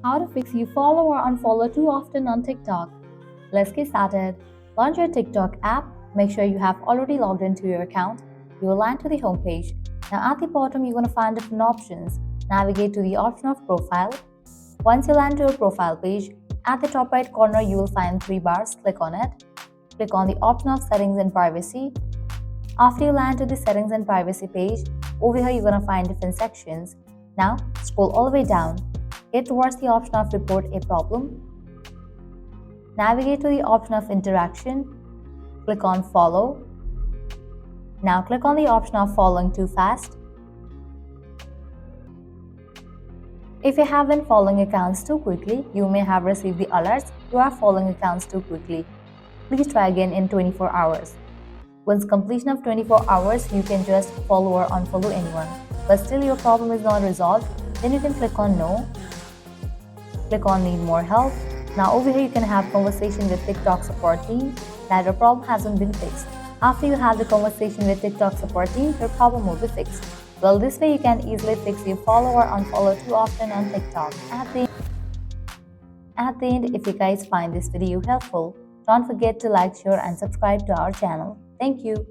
How to fix you follow or unfollow too often on TikTok. Let's get started. Launch your TikTok app. Make sure you have already logged into your account. You will land to the home page. Now at the bottom, you're going to find different options. Navigate to the option of profile. Once you land to your profile page, at the top right corner, you will find three bars. Click on it. Click on the option of settings and privacy. After you land to the settings and privacy page, over here you're going to find different sections. Now scroll all the way down. Get towards the option of report a problem. Navigate to the option of interaction. Click on follow. Now click on the option of following too fast. If you have been following accounts too quickly, you may have received the alerts you are following accounts too quickly. Please try again in 24 hours. Once completion of 24 hours, you can just follow or unfollow anyone. But still your problem is not resolved, then you can click on no. Click on need more help. Now over here you can have conversation with TikTok support team that your problem hasn't been fixed. After you have the conversation with TikTok support team, your problem will be fixed. Well, this way you can easily fix your follow or unfollow too often on TikTok. At the end, if you guys find this video helpful, don't forget to like, share and subscribe to our channel. Thank you.